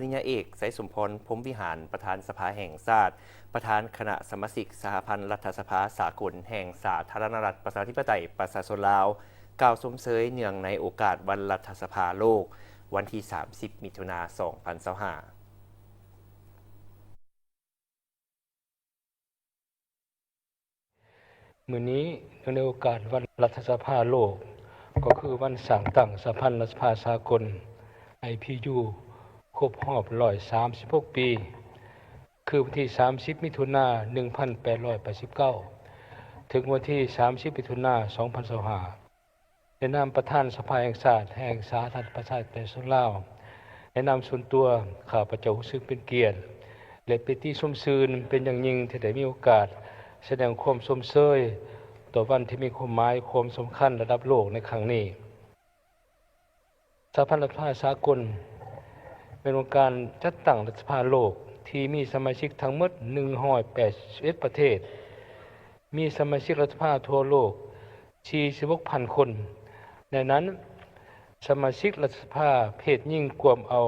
ปริญญาเอกไสยสมพรพรหมวิหารประธานสภาแห่งชาติประธานคณะสมาชิกสหพันธ์รัฐสภาสากลแห่งสาธารณรัฐประชาธิปไตยประชาชนลาวกล่าวชมเชยเนื่องในโอกาสวันรัฐสภาโลกวันที่ 30 มิถุนายน 2025มื้อนี้ในโอกาสวันรัฐสภาโลกก็คือวันสร้างตั้งสหพันธ์รัฐสภาสากล IPU ครบรอบ136 ปี คือวันที่ 30 มิถุนายน 1889 ถึงวันที่ 30 มิถุนายน 2025ในนามประธานสภาแห่งชาติแห่งสาธารณรัฐประชาธิปไตยลาวในนามส่วนตัวข้าพเจ้ารู้สึกเป็นเกียรติและเป็นที่ชมชื่นเป็นอย่างยิ่งที่ได้มีโอกาสแสดงความชมเชยต่อวันที่มีความหมายความสำคัญระดับโลกในครั้งนี้สหพันธ์รัฐสภาสากลเป็นองค์การจัดตั้งรัฐสภาโลกที่มีสมาชิกทั้งหมด181ประเทศมีสมาชิกรัฐสภาทั่วโลก 46,000 คนในนั้นสมาชิกรัฐสภาเพศหญิงกวมเอา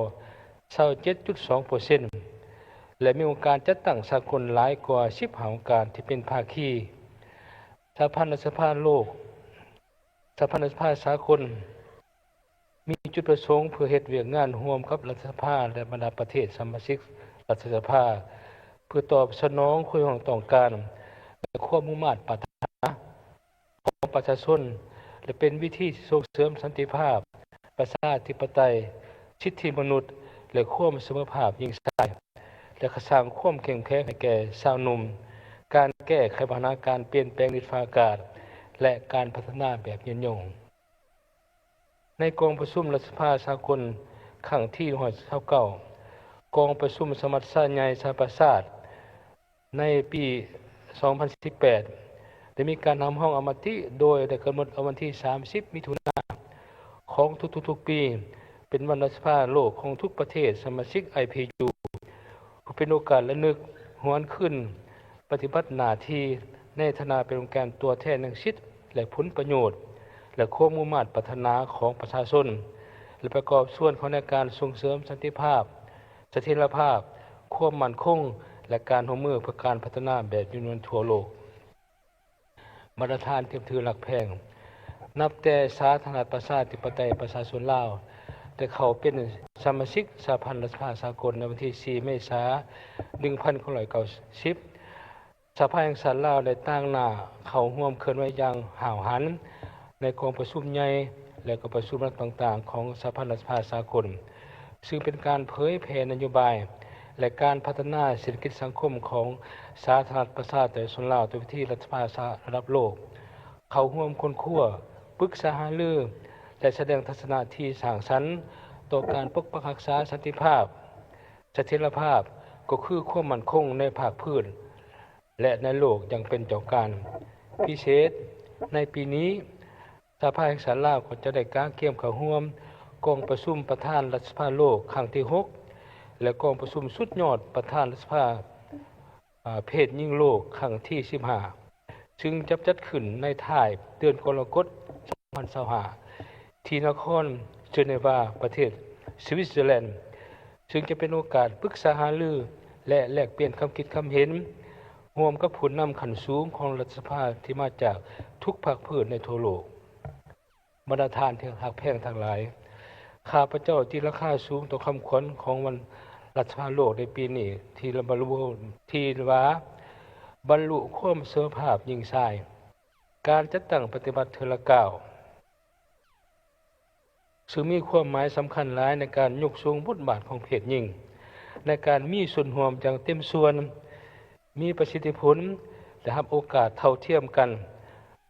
27.2% และมีองค์การจัดตั้งสากลหลายกว่า15องค์การที่เป็นภาคีสหพันธ์รัฐสภาโลกสหพันธ์รัฐสภาสากลมีจุดประสงค์เพื่อเฮ็ดเวียกงานร่วมกับรัฐสภาและบรรดาประเทศสมาชิกรัฐสภาเพื่อตอบสนองความต้องการและความมุ่งมั่นปรารถนาของประชาชนและเป็นวิธีส่งเสริมสันติภาพประชาธิปไตยสิทธิมนุษย์และความเสมอภาคยิ่งใหญ่และสร้างความเข้มแข็งให้แก่ชาวหนุ่มการแก้ไขปัญหาการเปลี่ยนแปลงดินฟ้าอากาศและการพัฒนาแบบยืนยงในกองประชุมรัฐสภาสากลครั้งที่129กองประชุมสมัชชาใหญ่สหประชาชาติในปี 2018 ได้มีการนำห้องอมติโดยได้กำหนดเอาวันที่ 30 มิถุนายน ของทุกๆปีเป็นวันรัฐสภาโลกของทุกประเทศสมาชิก IPU เป็นโอกาสระลึกหวนขึ้นปฏิบัติหน้าที่ในฐานะเป็นองค์การตัวแทนแห่งสิทธิและผลประโยชน์และความมุ่งมั่นปรารถนาของประชาชนและประกอบส่วนของในการส่งเสริมสันติภาพเสถียรภาพความมั่นคงและการร่วมมือเพื่อการพัฒนาแบบยืนยงทั่วโลกมาตรฐานเทียมถือหลักแพงนับแต่สาธารณรัฐประชาธิปไตยประชาชนลาวได้เข้าเป็นสมาชิกสหพันธ์รัฐสภาสากลในวันที่ 4 เมษายน 1990 สภาแห่งชาติลาวได้ตั้งหน้าเข้าร่วมเคลื่อนไหวอย่างห้าวหาญในกองประชุมใหญ่และก็ประชุมรัฐต่างๆของสหพันธ์รัฐสภาสากลซึ่งเป็นการเผยแผ่นโยบายและการพัฒนาเศรษฐกิจสังคมของสาธารณรัฐประชาธิปไตยประชาชนลาวโดยวิธีรัฐสภาระดับโลกเข้าร่วมค้นคว้าปรึกษาหารือและแสดงทัศนะที่สร้างสรรค์ต่อการปกปักรักษาสันติภาพเสถียรภาพก็คือความมั่นคงในภาคพื้นและในโลกอย่างเป็นเจ้าการพิเศษในปีนี้สภาแห่งชาติลาวก็จะได้กางเกี่ยมเข้าร่วมกองประชุมประธานรัฐสภาโลกครั้งที่ 6 และกองประชุมสุดยอดประธานรัฐสภาเพศหญิงโลกครั้งที่ 15 ซึ่งจะจัดขึ้นในท้ายเดือนกรกฎาคม 2025 ที่นครเจนีวาประเทศสวิตเซอร์แลนด์ซึ่งจะเป็นโอกาสปรึกษาหารือและแลกเปลี่ยนความคิดความเห็นร่วมกับผู้นำขั้นสูงของรัฐสภาที่มาจากทุกภาคพื้นในทั่วโลกบรรดาทานที่หักแพงทั้งหลายข้าพเจ้าที่ราคาสูงต่อคำขวัญของวันรัฐสภาโลกในปีนี้ที่บรรลุความเสมอภาคยิ่งใหญ่การจัดตั้งปฏิบัติเทอละก้าวซึ่งมีความหมายสำคัญหลายในการยกสูงบทบาทของเพศหญิงในการมีส่วนร่วมอย่างเต็มส่วนมีประสิทธิผลและรับโอกาสเท่าเทียมกัน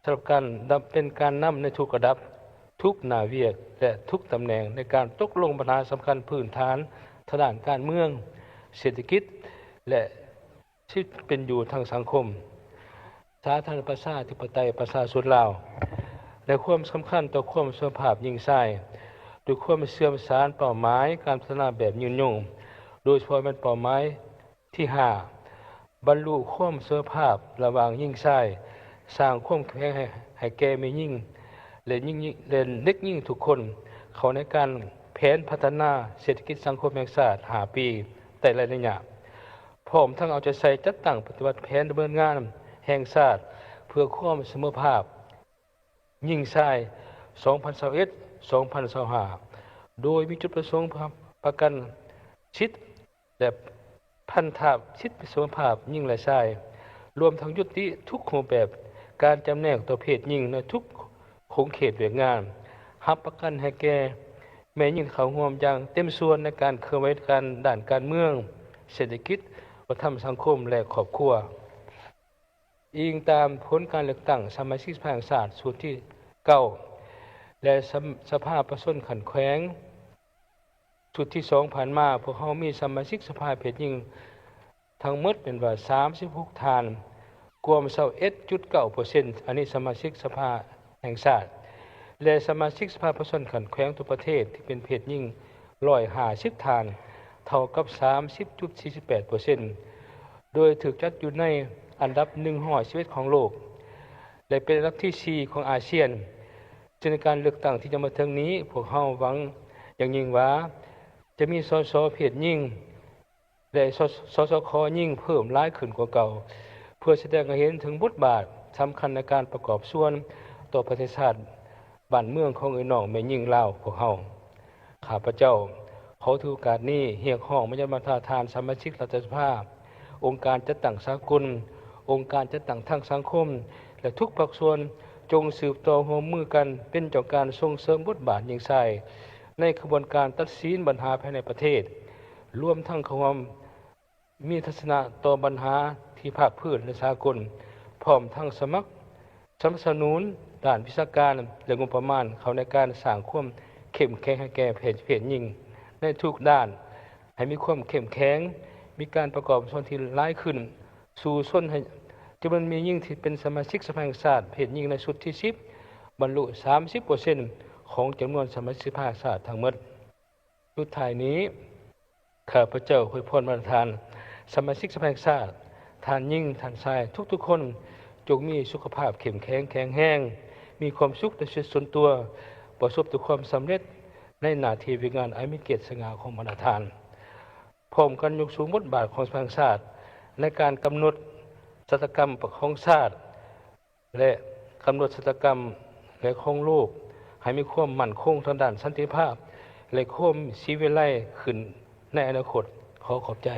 สำหรับการเป็นการนำในทุกระดับทุกหน้าเวียกและทุกตำแหน่งในการตกลงปัญหาสำคัญพื้นฐานทางด้านการเมืองเศรษฐกิจและชีวิตเป็นอยู่ทางสังคมสาธารณรัฐประชาธิปไตยประชาชนลาวและความสำคัญต่อความเสมอภาคยิ่งใหญ่ด้วยความเชื่อมสานเป้าหมายการพัฒนาแบบยืนยงโดยเฉพาะเป็นเป้าหมายที่ 5 บรรลุความเสมอภาคระหว่างหญิงชายสร้างความแข็งให้แก่แม่หญิงและเด็กหญิงทุกคนเข้าในการแพ นพัฒนาเศรษฐกิจสังคมแห่งชาติ5 ปีแต่ละระยะพร้อมทั้งเอาใจใส่จัดตั้งปฏิบัติแผนดำเนินงานแห่งชาติเพื่อความเสมอภาพยิ่งชาย 2021-2025 โดยมีจุดประสงค์ประกันสิทธิและพันธะสิทธิเสมอภาพยิ่งและชายรวมทั้งยุติทุกรูปแบบการจำแนกต่อเพศหญิงในทุกขงเขตเวียกงานรับประกันให้แก่แม่หญิงเข้าร่วมอย่างเต็มส่วนในการเคลื่อนไหวการด้านการเมืองเศรษฐกิจวัฒนธรรมสังคมและครอบครัวอิงตามผลการเลือกตั้งสมาชิกสภาแห่งชาติสูตรที่9และสภาประชาชนขันแขวงสูตรที่2ผ่านมาพวกเขามีสมาชิกสภาเพศหญิงทั้งหมดเป็นว่า36 ท่านกวม21.9% อันนี้สมาชิกสภาแห่งชาติและสมาชิกสภาประชาชนขันแขวงทุกประเทศที่เป็นเพศหญิง150 ท่านเท่ากับ 30.48% โดยถูกจัดอยู่ในอันดับ111ของโลกและเป็นอันดับที่4ของอาเซียนจึงในการเลือกตั้งที่จะมาถึงนี้พวกเราหวังอย่างยิ่งว่าจะมีสสเพศหญิงและสสคหญิงเพิ่มหลายขึ้นกว่าเก่าเพื่อแสดงให้เห็นถึงบทบาทสำคัญในการประกอบส่วนต่อประเทศชาติบ้านเมืองของน้องแม่หญิงลาวพวกเราข้าพเจ้าขอถือโอกาสนี้เรียกร้องมายังบรรดาทานสมาชิกรัฐสภาองค์การจัดตั้งสากลองค์การจัดตั้งทางสังคมและทุกภาคส่วนจงสืบต่อร่วมมือกันเป็นเจ้าการส่งเสริมบทบาทหญิงชายในกระบวนการตัดสินปัญหาภายในประเทศรวมทั้งความมีทัศนะต่อปัญหาที่ภาคพื้นและสากลพร้อมทั้งสนับสนุนด้านวิชาการและงบประมาณเข้าในการสร้างความเข้มแข็งให้แก่เพศหญิงในทุกด้านให้มีความเข้มแข็งมีการประกอบส่วนที่หลายขึ้นสู่ส่วนให้จำนวนมียิ่งที่เป็นสมาชิกสภาแห่งชาติเพศหญิงในสุดที่10บรรลุ 30% ของจำนวนสมาชิกสภาแห่งชาติทั้งหมดสุดท้ายนี้ข้าพเจ้าอวยพรประธานสมาชิกสภาแห่งชาติท่านหญิงท่านชายทุกๆคนจงมีสุขภาพเข้มแข็งแข็งแรงมีความสุขในชีวิตส่วนตัวประสบแต่ความสำเร็จในหน้าที่การงานอันมีเกียรติสง่าของประธานพร้อมกันยกสูงบทบาทของสภาแห่งชาติในการกำหนดชะตากรรมของชาติและกำหนดชะตากรรมและของโลกให้มีความมั่นคงทางด้านสันติภาพและความชีวิไลขึ้นในอนาคตขอขอบใจ